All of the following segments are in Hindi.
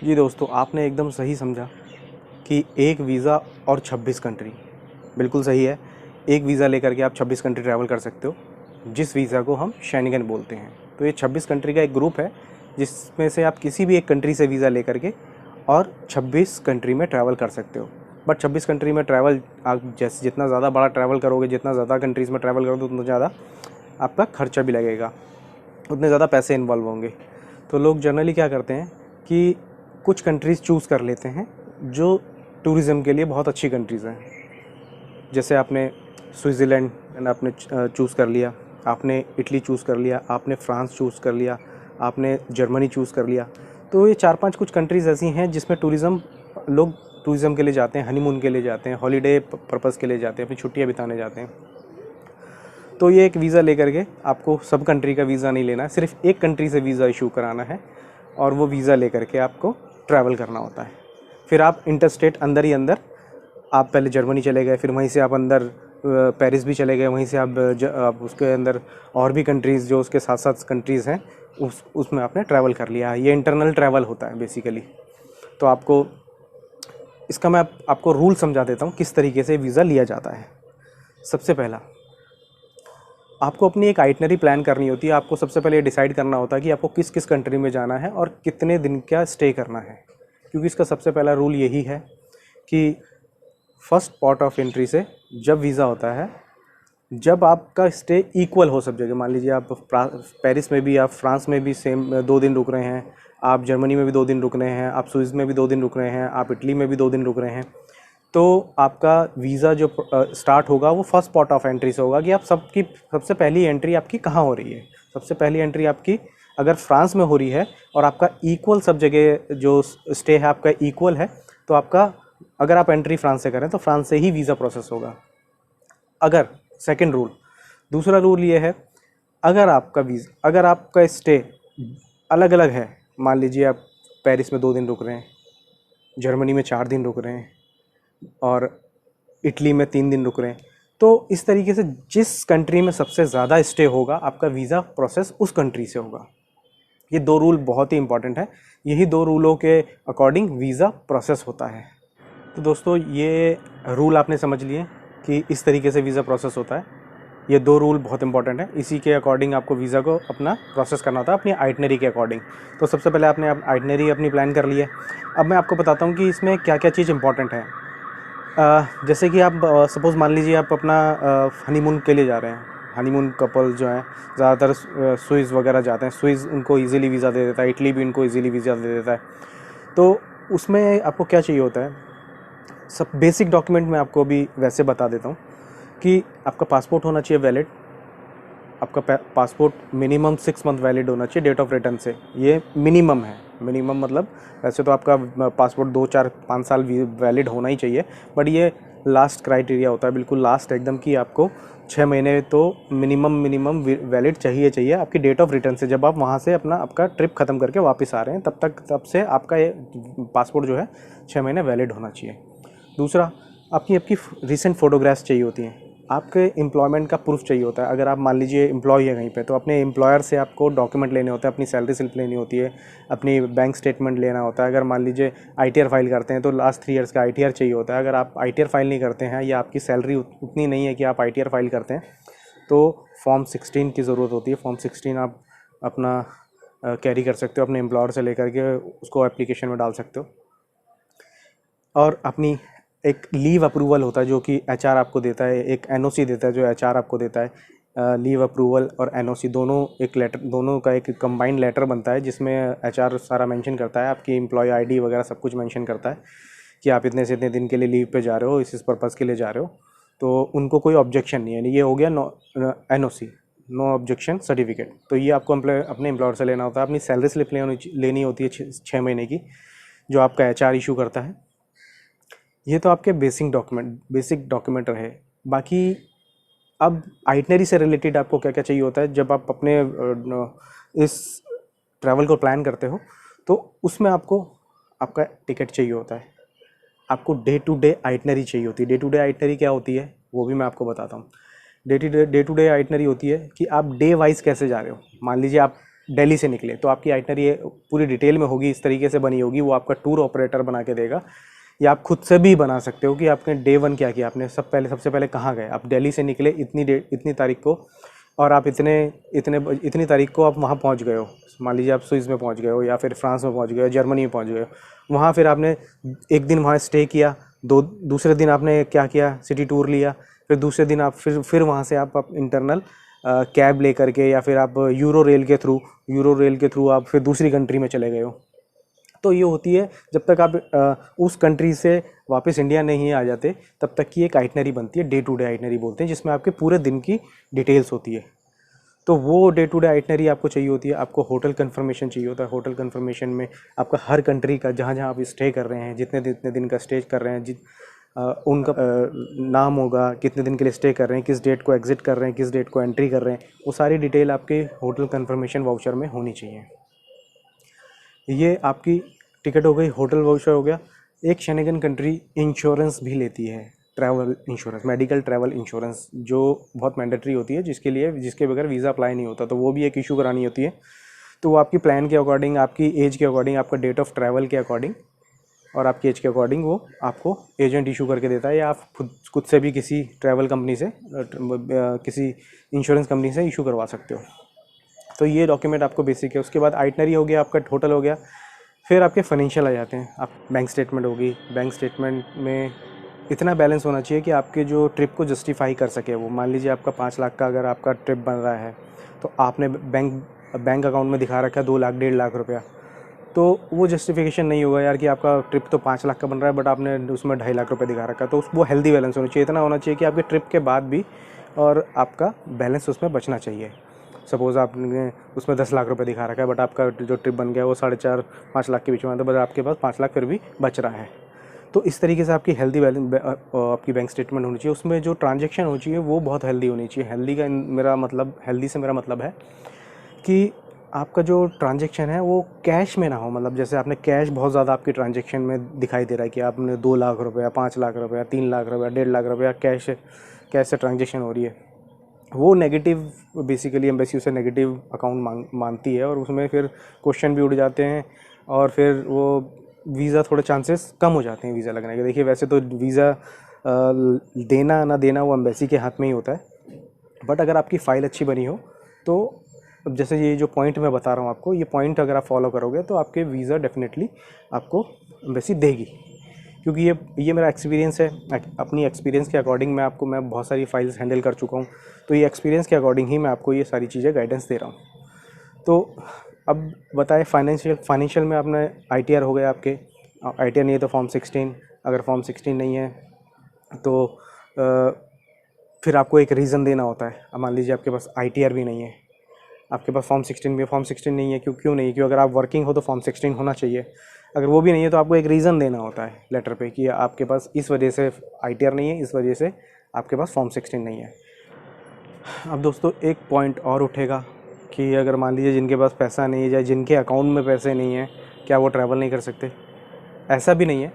जी दोस्तों, आपने एकदम सही समझा कि एक वीज़ा और 26 कंट्री, बिल्कुल सही है। एक वीज़ा लेकर के आप 26 कंट्री ट्रैवल कर सकते हो, जिस वीज़ा को हम शेंगन बोलते हैं। तो ये 26 कंट्री का एक ग्रुप है, जिसमें से आप किसी भी एक कंट्री से वीज़ा लेकर के और 26 कंट्री में ट्रैवल कर सकते हो। बट 26 कंट्री में ट्रैवल आप जैसे जितना ज़्यादा बड़ा ट्रैवल करोगे, जितना ज़्यादा कंट्रीज़ में ट्रैवल करोगे, उतना ज़्यादा आपका खर्चा भी लगेगा, उतने ज़्यादा पैसे इन्वॉल्व होंगे। तो लोग जनरली क्या करते हैं कि कुछ कंट्रीज़ चूज़ कर लेते हैं जो टूरिज़्म के लिए बहुत अच्छी कंट्रीज़ हैं। जैसे आपने स्विट्ज़रलैंड आपने चूज़ कर लिया, आपने इटली चूज़ कर लिया, आपने फ्रांस चूज़ कर लिया, आपने जर्मनी चूज़ कर लिया। तो ये 4-5 कुछ कंट्रीज़ ऐसी हैं जिसमें लोग टूरिज़्म के लिए जाते हैं, हनीमून के लिए जाते हैं, हॉलीडे पर्पज़ के लिए जाते हैं, अपनी छुट्टियाँ बिताने जाते हैं। तो ये एक वीज़ा लेकर के आपको सब कंट्री का वीज़ा नहीं लेना है, सिर्फ एक कंट्री से वीज़ा इशू कराना है और वो वीज़ा लेकर के आपको ट्रैवल करना होता है। फिर आप इंटरस्टेट अंदर ही अंदर आप पहले जर्मनी चले गए, फिर वहीं से आप अंदर पेरिस भी चले गए, वहीं से आप उसके अंदर और भी कंट्रीज़ जो उसके साथ साथ कंट्रीज़ हैं उसमें आपने ट्रैवल कर लिया। ये इंटरनल ट्रैवल होता है बेसिकली। तो इसका मैं आपको रूल समझा देता हूँ किस तरीके से वीज़ा लिया जाता है। सबसे पहला, आपको अपनी एक आइटनरी प्लान करनी होती है। आपको सबसे पहले डिसाइड करना होता है कि आपको किस किस कंट्री में जाना है और कितने दिन का स्टे करना है, क्योंकि इसका सबसे पहला रूल यही है कि फर्स्ट पॉर्ट ऑफ एंट्री से जब वीज़ा होता है, जब आपका स्टे इक्वल हो सब जगह, मान लीजिए आप पेरिस में भी, आप फ्रांस में भी सेम 2 दिन रुक रहे हैं, आप जर्मनी में भी 2 दिन रुक रहे हैं, आप स्विस में भी 2 दिन रुक रहे हैं, आप इटली में भी 2 दिन रुक रहे हैं, तो आपका वीज़ा जो स्टार्ट होगा वो फर्स्ट पॉर्ट ऑफ एंट्री से होगा कि आप सबसे पहली एंट्री आपकी कहाँ हो रही है। सबसे पहली एंट्री आपकी अगर फ्रांस में हो रही है और आपका इक्वल सब जगह जो स्टे है आपका इक्वल है, तो आपका अगर आप एंट्री फ्रांस से करें तो फ्रांस से ही वीज़ा प्रोसेस होगा। अगर सेकंड रूल, दूसरा रूल ये है, अगर आपका स्टे अलग अलग है, मान लीजिए आप पेरिस में 2 दिन रुक रहे हैं, जर्मनी में 4 दिन रुक रहे हैं और इटली में 3 दिन रुक रहे हैं, तो इस तरीके से जिस कंट्री में सबसे ज़्यादा स्टे होगा आपका वीज़ा प्रोसेस उस कंट्री से होगा। ये 2 रूल बहुत ही इंपॉर्टेंट है, यही 2 रूलों के अकॉर्डिंग वीज़ा प्रोसेस होता है। तो दोस्तों, ये रूल आपने समझ लिए कि इस तरीके से वीज़ा प्रोसेस होता है। ये 2 रूल बहुत इंपॉर्टेंट है, इसी के अकॉर्डिंग आपको वीज़ा को अपना प्रोसेस करना होता है, अपनी आइटनरी के अकॉर्डिंग। तो सबसे पहले आपने आइटनरी अपनी प्लान कर ली है। अब मैं आपको बताता हूँ कि इसमें क्या क्या चीज़ इंपॉर्टेंट है। जैसे कि आप सपोज़ मान लीजिए आप अपना हनीमून के लिए जा रहे हैं। हनीमून कपल जो हैं ज़्यादातर स्विस वगैरह जाते हैं, स्विस उनको ईज़िली वीज़ा दे देता है, इटली भी उनको ईज़िली वीज़ा दे देता है। तो उसमें आपको क्या चाहिए होता है, सब बेसिक डॉक्यूमेंट मैं आपको अभी वैसे बता देता हूँ कि आपका पासपोर्ट होना चाहिए वैलिड। आपका पासपोर्ट मिनिमम 6 मंथ वैलिड होना चाहिए डेट ऑफ रिटर्न से, ये मिनिमम है। मिनिमम मतलब वैसे तो आपका पासपोर्ट 2-4-5 साल वैलिड होना ही चाहिए, बट ये लास्ट क्राइटेरिया होता है, बिल्कुल लास्ट एकदम, कि आपको 6 महीने तो मिनिमम वैलिड चाहिए आपकी डेट ऑफ रिटर्न से। जब आप वहाँ से आपका ट्रिप ख़त्म करके वापस आ रहे हैं तब से आपका ये पासपोर्ट जो है 6 महीने वैलिड होना चाहिए। दूसरा, आपकी रिसेंट फ़ोटोग्राफ्स चाहिए होती हैं। आपके एम्प्लॉयमेंट का प्रूफ चाहिए होता है। अगर आप मान लीजिए एम्प्लॉय है कहीं पे, तो अपने एम्प्लॉयर से आपको डॉक्यूमेंट लेने होते हैं, अपनी सैलरी स्लिप लेनी होती है, अपनी बैंक स्टेटमेंट लेना होता है। अगर मान लीजिए आईटीआर फाइल करते हैं तो लास्ट 3 ईयर्स का आईटीआर चाहिए होता है। अगर आप आईटीआर फाइल नहीं करते हैं या आपकी सैलरी उतनी नहीं है कि आप आईटीआर फाइल करते हैं, तो फॉर्म 16 की ज़रूरत होती है। फॉर्म 16 आप अपना कैरी कर सकते हो, अपने एम्प्लॉयर से लेकर के उसको एप्लीकेशन में डाल सकते हो। और अपनी एक लीव अप्रूवल होता है जो कि एचआर आपको देता है, एक एनओसी देता है जो एचआर आपको देता है। लीव अप्रूवल और एनओसी दोनों का एक कंबाइंड लेटर बनता है, जिसमें एचआर सारा मेंशन करता है, आपकी एम्प्लॉय आईडी वगैरह सब कुछ मेंशन करता है कि आप इतने से इतने दिन के लिए लीव पे जा रहे हो, इस पर्पज़ के लिए जा रहे हो। तो उनको कोई ऑब्जेक्शन नहीं है। ये हो गया एनओसी, नो ऑब्जेक्शन सर्टिफिकेट। तो ये आपको अपने एम्प्लॉयर से लेना होता है। अपनी सैलरी स्लिप लेनी होती है 6 महीने की, जो आपका एचआर इशू करता है। ये तो आपके बेसिक डॉक्यूमेंट रहे। बाकी अब आइटनरी से रिलेटेड आपको क्या क्या चाहिए होता है। जब आप अपने इस ट्रैवल को प्लान करते हो तो उसमें आपको आपका टिकट चाहिए होता है, आपको डे टू डे आइटनरी चाहिए होती है। डे टू डे आइटनरी क्या होती है वो भी मैं आपको बताता हूँ। डे टू डे आइटनरी होती है कि आप डे वाइज कैसे जा रहे हो। मान लीजिए आप दिल्ली से निकले तो आपकी आइटनरी पूरी डिटेल में होगी, इस तरीके से बनी होगी, वो आपका टूर ऑपरेटर बना के देगा। या आप खुद से भी बना सकते हो कि आपने डे 1 क्या किया, आपने सबसे पहले कहाँ गए। आप दिल्ली से निकले इतनी तारीख को, और आप इतनी तारीख को आप वहाँ पहुँच गए हो। मान लीजिए आप स्विस में पहुँच गए हो, या फिर फ्रांस में पहुँच गए हो, जर्मनी में पहुँच गए हो। वहाँ फिर आपने एक दिन वहाँ स्टे किया, दूसरे दिन आपने क्या किया, सिटी टूर लिया। फिर दूसरे दिन आप फिर वहाँ से आप इंटरनल कैब ले करके, या फिर आप यूरो रेल के थ्रू आप फिर दूसरी कंट्री में चले गए हो। तो ये होती है, जब तक आप उस कंट्री से वापस इंडिया नहीं आ जाते तब तक की एक आइटनरी बनती है, डे टू डे आइटनरी बोलते हैं, जिसमें आपके पूरे दिन की डिटेल्स होती है। तो वो डे टू डे आइटनरी आपको चाहिए होती है। आपको होटल कन्फर्मेशन चाहिए होता है। होटल कन्फर्मेशन में आपका हर कंट्री का जहाँ जहाँ आप स्टे कर रहे हैं, जितने दिन का स्टे कर रहे हैं, उनका नाम होगा, कितने दिन के लिए स्टे कर रहे हैं, किस डेट को एग्जिट कर रहे हैं, किस डेट को एंट्री कर रहे हैं, वो सारी डिटेल आपके होटल कन्फर्मेशन वाउचर में होनी चाहिए। ये आपकी टिकट हो गई, होटल वाउचर हो गया। एक शेंगेन कंट्री इंश्योरेंस भी लेती है, travel insurance, medical travel insurance, जो बहुत मैंडेटरी होती है, जिसके बगैर वीज़ा अप्लाई नहीं होता, तो वो भी एक इशू करानी होती है। तो वो आपकी प्लान के अकॉर्डिंग, आपकी एज के अकॉर्डिंग, आपका डेट ऑफ ट्रैवल के अकॉर्डिंग और आपकी एज के अकॉर्डिंग वो आपको एजेंट इशू करके देता है, या आप खुद से भी किसी ट्रैवल कंपनी से, किसी इंश्योरेंस कंपनी से इशू करवा सकते हो। तो ये डॉक्यूमेंट आपको बेसिक है। उसके बाद आइटनरी हो गया, आपका होटल हो गया। फिर आपके फाइनेंशियल आ जाते हैं। आप बैंक स्टेटमेंट होगी, बैंक स्टेटमेंट में इतना बैलेंस होना चाहिए कि आपके जो ट्रिप को जस्टिफाई कर सके वो। मान लीजिए आपका 5 लाख का अगर आपका ट्रिप बन रहा है, तो आपने बैंक अकाउंट में दिखा रखा है 2 लाख 1.5 लाख रुपया, तो वो जस्टिफिकेशन नहीं होगा यार कि आपका ट्रिप तो 5 लाख का बन रहा है बट आपने उसमें 2.5 लाख रुपये दिखा रखा है। तो वो हेल्दी बैलेंस होना चाहिए। इतना होना चाहिए कि आपके ट्रिप के बाद भी और आपका बैलेंस उसमें बचना चाहिए। सपोज़ आपने उसमें 10 लाख रुपए दिखा रखा है बट आपका जो ट्रिप बन गया वो 4.5-5 लाख के बीच में आता है, बट आपके पास 5 लाख फिर भी बच रहा है। तो इस तरीके से आपकी हेल्दी बैलेंस, आपकी बैंक स्टेटमेंट होनी चाहिए। उसमें जो ट्रांजैक्शन होनी चाहिए वो बहुत हेल्दी होनी चाहिए। हेल्दी से मेरा मतलब है कि आपका जो ट्रांजैक्शन है वो कैश में ना हो। मतलब जैसे आपने कैश बहुत ज़्यादा आपकी ट्रांजैक्शन में दिखाई दे रहा है कि आपने 2 लाख रुपया, 5 लाख रुपया, 3 लाख रुपया, 1.5 लाख रुपया कैश से ट्रांजैक्शन हो रही है, वो नेगेटिव, बेसिकली एम्बेसी उसे नेगेटिव अकाउंट मानती है, और उसमें फिर क्वेश्चन भी उड़ जाते हैं, और फिर वो वीज़ा थोड़े चांसेस कम हो जाते हैं वीज़ा लगने के। देखिए वैसे तो वीज़ा देना ना देना वो एम्बेसी के हाथ में ही होता है, बट अगर आपकी फ़ाइल अच्छी बनी हो तो, अब जैसे ये जो पॉइंट मैं बता रहा हूँ आपको, ये पॉइंट अगर आप फॉलो करोगे तो आपके वीज़ा डेफिनेटली आपको एम्बेसी देगी। क्योंकि ये मेरा एक्सपीरियंस है। अपनी एक्सपीरियंस के अकॉर्डिंग मैं बहुत सारी फाइल्स हैंडल कर चुका हूँ, तो ये एक्सपीरियंस के अकॉर्डिंग ही मैं आपको ये सारी चीज़ें गाइडेंस दे रहा हूँ। तो अब बताएं फाइनेंशियल में आपने ITR हो गया आपके। ITR नहीं है तो फॉर्म 16, अगर फॉर्म 16 नहीं है तो फिर आपको एक रीज़न देना होता है। अब मान लीजिए आपके पास ITR भी नहीं है, आपके पास फॉर्म 16 भी है, फॉर्म 16 नहीं है, क्यों नहीं है? क्योंकि अगर आप वर्किंग हो तो फॉर्म 16 होना चाहिए। अगर वो भी नहीं है तो आपको एक रीज़न देना होता है लेटर पे कि आपके पास इस वजह से ITR नहीं है, इस वजह से आपके पास फॉर्म 16 नहीं है। अब दोस्तों एक पॉइंट और उठेगा कि अगर मान लीजिए जिनके पास पैसा नहीं है या जिनके अकाउंट में पैसे नहीं हैं, क्या वो ट्रैवल नहीं कर सकते? ऐसा भी नहीं है।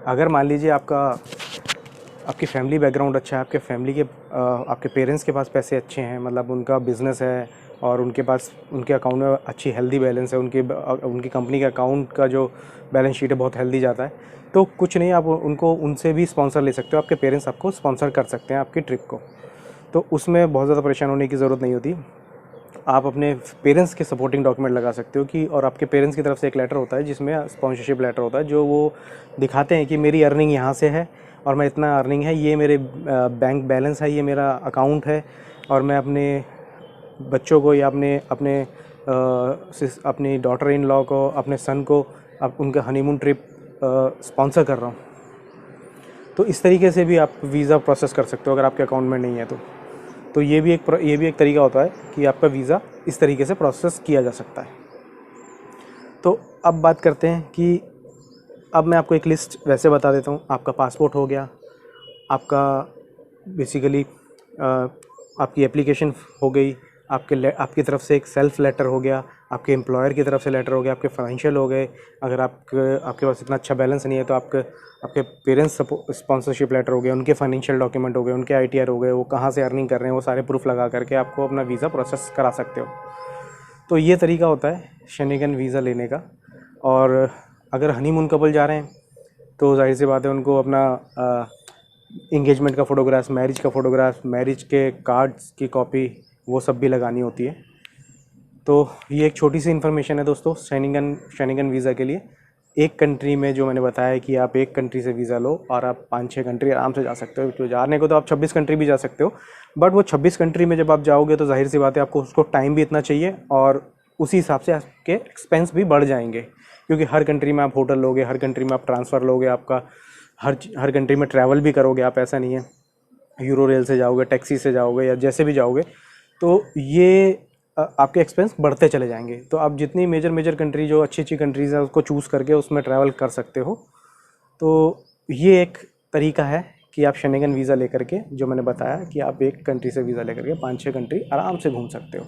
अगर मान लीजिए आपकी फैमिली बैकग्राउंड अच्छा है, आपके पेरेंट्स के पास पैसे अच्छे हैं, मतलब उनका बिज़नेस है और उनके अकाउंट में अच्छी हेल्दी बैलेंस है, उनकी कंपनी के अकाउंट का जो बैलेंस शीट है बहुत हेल्दी जाता है, तो कुछ नहीं, आप उनसे भी स्पॉन्सर ले सकते हो। आपके पेरेंट्स आपको स्पॉन्सर कर सकते हैं आपकी ट्रिप को, तो उसमें बहुत ज़्यादा परेशान होने की ज़रूरत नहीं होती। आप अपने पेरेंट्स के सपोर्टिंग डॉक्यूमेंट लगा सकते हो कि, और आपके पेरेंट्स की तरफ से एक लेटर होता है जिसमें स्पॉन्सरशिप लेटर होता है, जो वो दिखाते हैं कि मेरी अर्निंग यहाँ से है और मैं इतना अर्निंग है, ये मेरे बैंक बैलेंस है, ये मेरा अकाउंट है, और मैं अपने बच्चों को या अपनी डॉटर इन लॉ को, अपने सन को उनका हनीमून ट्रिप स्पॉन्सर कर रहा हूँ। तो इस तरीके से भी आप वीज़ा प्रोसेस कर सकते हो अगर आपके अकाउंट में नहीं है तो ये भी एक तरीका होता है कि आपका वीज़ा इस तरीके से प्रोसेस किया जा सकता है। तो अब बात करते हैं कि अब मैं आपको एक लिस्ट वैसे बता देता हूँ। आपका पासपोर्ट हो गया, आपका बेसिकली आपकी एप्लीकेशन हो गई, आपकी तरफ से एक सेल्फ लेटर हो गया, आपके एम्प्लॉयर की तरफ से लेटर हो गया, आपके फाइनेंशियल हो गए। अगर आपके पास इतना अच्छा बैलेंस नहीं है तो आपके पेरेंट्स स्पॉन्सरशिप लेटर हो गया, उनके फाइनेंशियल डॉक्यूमेंट हो गए, उनके ITR हो गए, वो कहाँ से अर्निंग कर रहे हैं, वो सारे प्रूफ लगा करके आपको अपना वीज़ा प्रोसेस करा सकते हो। तो ये तरीका होता है शेंगेन वीज़ा लेने का। और अगर हनीमून कपल जा रहे हैं तो जाहिर सी बात है उनको अपना इंगेजमेंट का फ़ोटोग्राफ, मैरिज के कार्ड्स की कॉपी, वो सब भी लगानी होती है। तो ये एक छोटी सी इन्फॉर्मेशन है दोस्तों शेंगेन वीज़ा के लिए। एक कंट्री में जो मैंने बताया कि आप एक कंट्री से वीज़ा लो और आप 5-6 कंट्री आराम से जा सकते हो। तो जाने को तो आप 26 कंट्री भी जा सकते हो, बट वो 26 कंट्री में जब आप जाओगे तो जाहिर सी बात है आपको उसको टाइम भी इतना चाहिए और उसी हिसाब से आपके एक्सपेंस भी बढ़ जाएंगे, क्योंकि हर कंट्री में आप होटल लोगे, हर कंट्री में आप ट्रांसफ़र लोगे, आपका हर कंट्री में ट्रैवल भी करोगे आप। ऐसा नहीं है यूरो रेल से जाओगे, टैक्सी से जाओगे या जैसे भी जाओगे, तो ये आपके एक्सपेंस बढ़ते चले जाएंगे। तो आप जितनी मेजर कंट्री, जो अच्छी कंट्रीज़ हैं, उसको चूज़ करके उसमें ट्रैवल कर सकते हो। तो ये एक तरीका है कि आप शेंगेन वीज़ा लेकर के, जो मैंने बताया कि आप एक कंट्री से वीज़ा लेकर के 5-6 कंट्री आराम से घूम सकते हो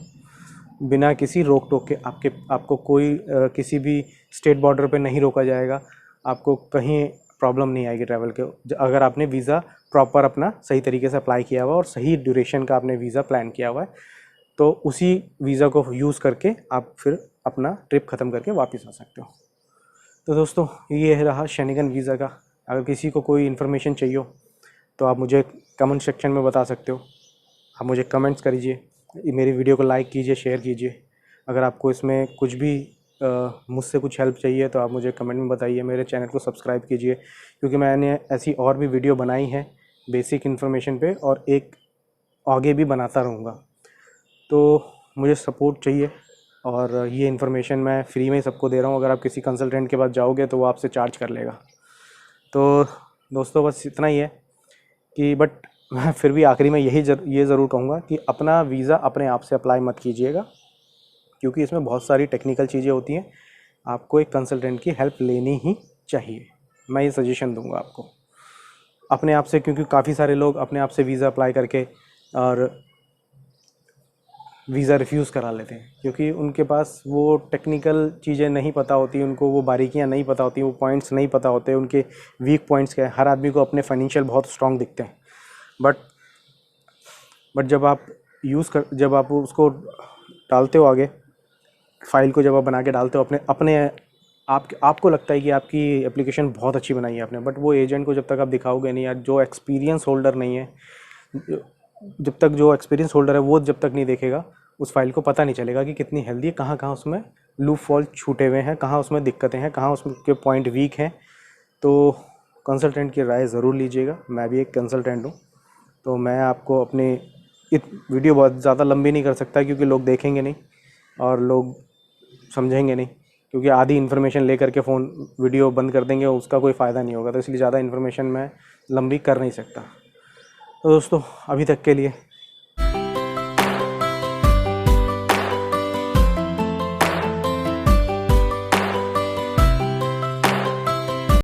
बिना किसी रोक टोक के। आपको कोई किसी भी स्टेट बॉर्डर पे नहीं रोका जाएगा, आपको कहीं प्रॉब्लम नहीं आएगी ट्रैवल के, अगर आपने वीज़ा प्रॉपर अपना सही तरीके से अप्लाई किया हुआ और सही ड्यूरेशन का आपने वीज़ा प्लान किया हुआ है। तो उसी वीज़ा को यूज़ करके आप फिर अपना ट्रिप ख़त्म करके वापस आ सकते हो। तो दोस्तों ये रहा शेंगेन वीज़ा का। अगर किसी को कोई इन्फॉर्मेशन चाहिए हो तो आप मुझे कमेंट सेक्शन में बता सकते हो, आप मुझे कमेंट्स करिए, मेरी वीडियो को लाइक कीजिए, शेयर कीजिए। अगर आपको इसमें कुछ भी मुझसे कुछ हेल्प चाहिए तो आप मुझे कमेंट में बताइए। मेरे चैनल को सब्सक्राइब कीजिए, क्योंकि मैंने ऐसी और भी वीडियो बनाई है बेसिक इन्फॉर्मेशन पे, और एक आगे भी बनाता रहूँगा। तो मुझे सपोर्ट चाहिए, और ये इन्फॉर्मेशन मैं फ्री में सबको दे रहा हूँ। अगर आप किसी कंसल्टेंट के पास जाओगे तो वो आपसे चार्ज कर लेगा। तो दोस्तों बस इतना ही है कि बट मैं फिर भी आखिरी में ये ज़रूर कहूँगा कि अपना वीज़ा अपने आप से अप्लाई मत कीजिएगा, क्योंकि इसमें बहुत सारी टेक्निकल चीज़ें होती हैं। आपको एक कंसल्टेंट की हेल्प लेनी ही चाहिए, मैं ये सजेशन दूंगा आपको अपने आप से, क्योंकि काफ़ी सारे लोग अपने आप से वीज़ा अप्लाई करके और वीज़ा रिफ्यूज़ करा लेते हैं, क्योंकि उनके पास वो टेक्निकल चीज़ें नहीं पता होती, उनको वो बारीकियां नहीं पता होती, वो पॉइंट्स नहीं पता होते, उनके वीक पॉइंट्स क्या है। हर आदमी को अपने फाइनेंशियल बहुत स्ट्रॉन्ग दिखते हैं, बट जब आप उसको डालते हो आगे, फाइल को जब आप बना के डालते हो अपने आपको लगता है कि आपकी एप्लीकेशन बहुत अच्छी बनाई है आपने, बट वो एजेंट को जब तक आप दिखाओगे नहीं, या जो एक्सपीरियंस होल्डर नहीं है, जब तक जो एक्सपीरियंस होल्डर है वो जब तक नहीं देखेगा, उस फाइल को पता नहीं चलेगा कि कितनी हेल्दी है, कहाँ कहाँ उसमें लूप फॉल छूटे हुए हैं, कहाँ उसमें दिक्कतें हैं, कहाँ उसके पॉइंट वीक हैं। तो कंसल्टेंट की राय ज़रूर लीजिएगा। मैं भी एक कंसल्टेंट हूँ, तो मैं आपको अपनी वीडियो बहुत ज़्यादा लंबी नहीं कर सकता, क्योंकि लोग देखेंगे नहीं और लोग समझेंगे नहीं, क्योंकि आधी इन्फॉर्मेशन लेकर के वीडियो बंद कर देंगे, उसका कोई फ़ायदा नहीं होगा। तो इसलिए ज़्यादा इन्फॉर्मेशन मैं लंबी कर नहीं सकता। तो दोस्तों अभी तक के लिए